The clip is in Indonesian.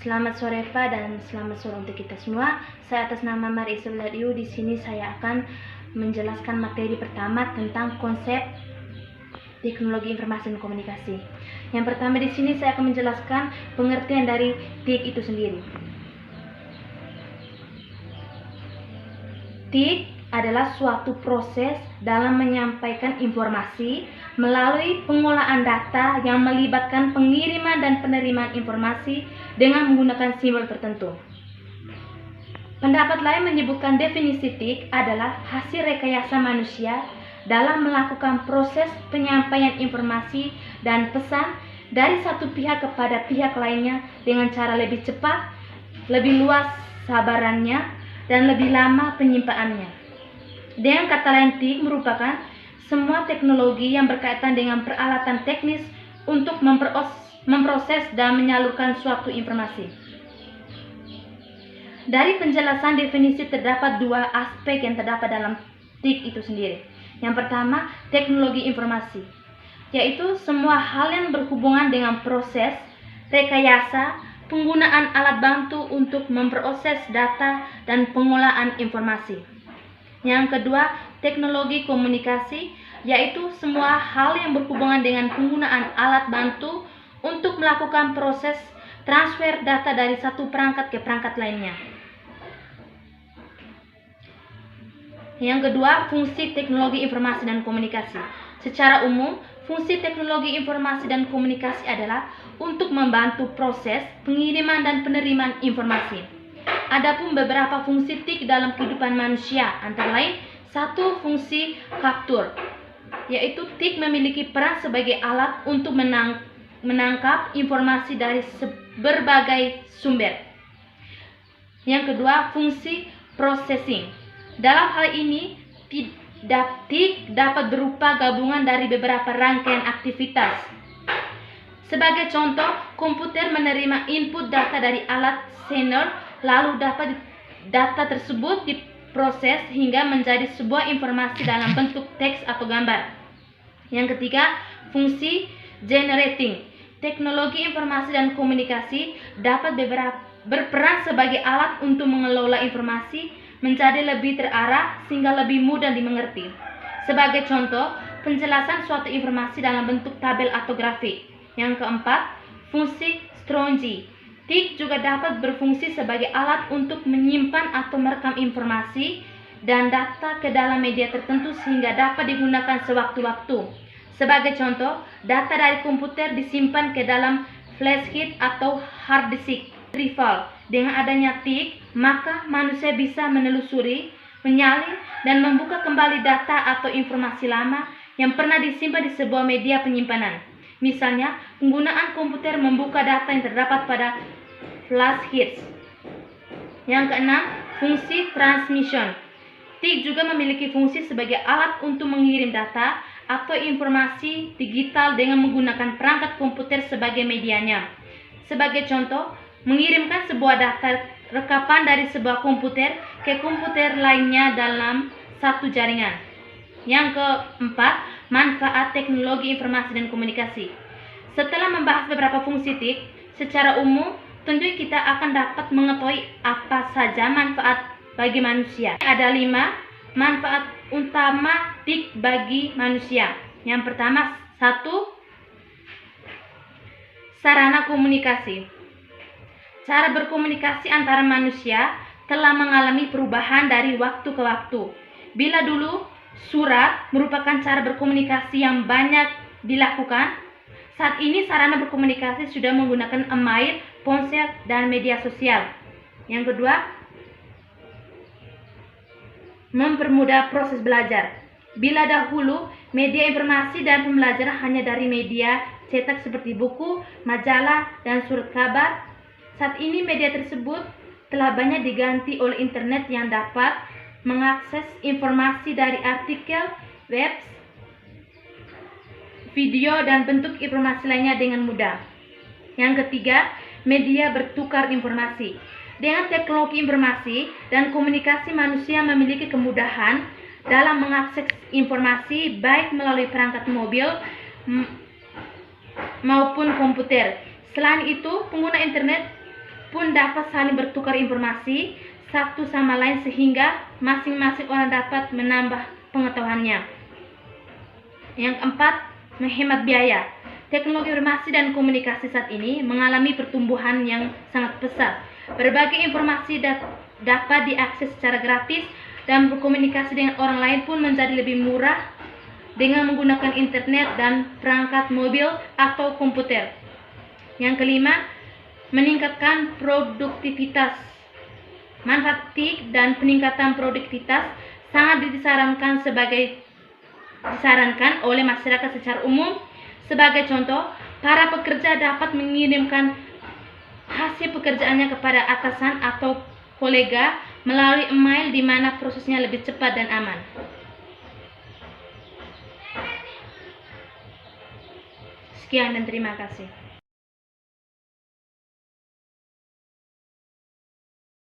Selamat sore Pak dan selamat sore untuk kita semua. Saya atas nama Mari Isulatiu di sini saya akan menjelaskan materi pertama tentang konsep teknologi informasi dan komunikasi. Yang pertama di sini saya akan menjelaskan pengertian dari TIK itu sendiri. TIK adalah suatu proses dalam menyampaikan informasi melalui pengolahan data yang melibatkan pengiriman dan penerimaan informasi dengan menggunakan simbol tertentu. Pendapat lain menyebutkan definisi TIK adalah hasil rekayasa manusia dalam melakukan proses penyampaian informasi dan pesan dari satu pihak kepada pihak lainnya dengan cara lebih cepat, lebih luas sabarannya, dan lebih lama penyimpaannya. Dengan kata lain, TIK merupakan semua teknologi yang berkaitan dengan peralatan teknis untuk memproses dan menyalurkan suatu informasi. Dari penjelasan definisi terdapat dua aspek yang terdapat dalam TIK itu sendiri. Yang pertama, teknologi informasi, yaitu semua hal yang berhubungan dengan proses, rekayasa, penggunaan alat bantu untuk memproses data dan pengolahan informasi. Yang kedua, teknologi komunikasi, yaitu semua hal yang berhubungan dengan penggunaan alat bantu untuk melakukan proses transfer data dari satu perangkat ke perangkat lainnya. Yang kedua, fungsi teknologi informasi dan komunikasi. Secara umum, fungsi teknologi informasi dan komunikasi adalah untuk membantu proses pengiriman dan penerimaan informasi. Adapun beberapa fungsi TIK dalam kehidupan manusia, antara lain satu, fungsi kaptur, yaitu TIK memiliki peran sebagai alat untuk menangkap informasi dari berbagai sumber. Yang kedua, fungsi processing. Dalam hal ini, TIK dapat berupa gabungan dari beberapa rangkaian aktivitas. Sebagai contoh, komputer menerima input data dari alat sender, lalu data tersebut diproses hingga menjadi sebuah informasi dalam bentuk teks atau gambar. Yang ketiga, fungsi generating. Teknologi informasi dan komunikasi dapat berperan sebagai alat untuk mengelola informasi menjadi lebih terarah sehingga lebih mudah dimengerti. Sebagai contoh, penjelasan suatu informasi dalam bentuk tabel atau grafik. Yang keempat, fungsi strongy. TIK juga dapat berfungsi sebagai alat untuk menyimpan atau merekam informasi dan data ke dalam media tertentu sehingga dapat digunakan sewaktu-waktu. Sebagai contoh, data dari komputer disimpan ke dalam flash disk atau hard disk retrieval. Dengan adanya TIK, maka manusia bisa menelusuri, menyalin, dan membuka kembali data atau informasi lama yang pernah disimpan di sebuah media penyimpanan. Misalnya, penggunaan komputer membuka data yang terdapat pada flash disk. Yang keenam, fungsi transmission. TIK juga memiliki fungsi sebagai alat untuk mengirim data atau informasi digital dengan menggunakan perangkat komputer sebagai medianya. Sebagai contoh, mengirimkan sebuah data rekapan dari sebuah komputer ke komputer lainnya dalam satu jaringan. Yang keempat, manfaat teknologi informasi dan komunikasi. Setelah membahas beberapa fungsi TIK, secara umum tentu kita akan dapat mengetahui apa saja manfaat bagi manusia. Ada 5 manfaat utama TIK bagi manusia. Yang pertama, 1. Sarana komunikasi. Cara berkomunikasi antara manusia telah mengalami perubahan dari waktu ke waktu. Bila dulu surat merupakan cara berkomunikasi yang banyak dilakukan, saat ini sarana berkomunikasi sudah menggunakan email, ponsel, dan media sosial. Yang kedua, mempermudah proses belajar. Bila dahulu media informasi dan pembelajaran hanya dari media cetak seperti buku, majalah, dan surat kabar, saat ini media tersebut telah banyak diganti oleh internet yang dapat mengakses informasi dari artikel, web, video, dan bentuk informasi lainnya dengan mudah. Yang ketiga, media bertukar informasi. Dengan teknologi informasi dan komunikasi, manusia memiliki kemudahan dalam mengakses informasi baik melalui perangkat mobil maupun komputer. Selain itu, pengguna internet pun dapat saling bertukar informasi satu sama lain sehingga masing-masing orang dapat menambah pengetahuannya. Yang keempat, menghemat biaya. Teknologi informasi dan komunikasi saat ini mengalami pertumbuhan yang sangat pesat. Berbagai informasi dapat diakses secara gratis dan berkomunikasi dengan orang lain pun menjadi lebih murah dengan menggunakan internet dan perangkat mobil atau komputer. Yang kelima, meningkatkan produktivitas. Manfaat TIK dan peningkatan produktivitas sangat disarankan oleh masyarakat secara umum. Sebagai contoh, para pekerja dapat mengirimkan hasil pekerjaannya kepada atasan atau kolega melalui email di mana prosesnya lebih cepat dan aman. Sekian dan terima kasih.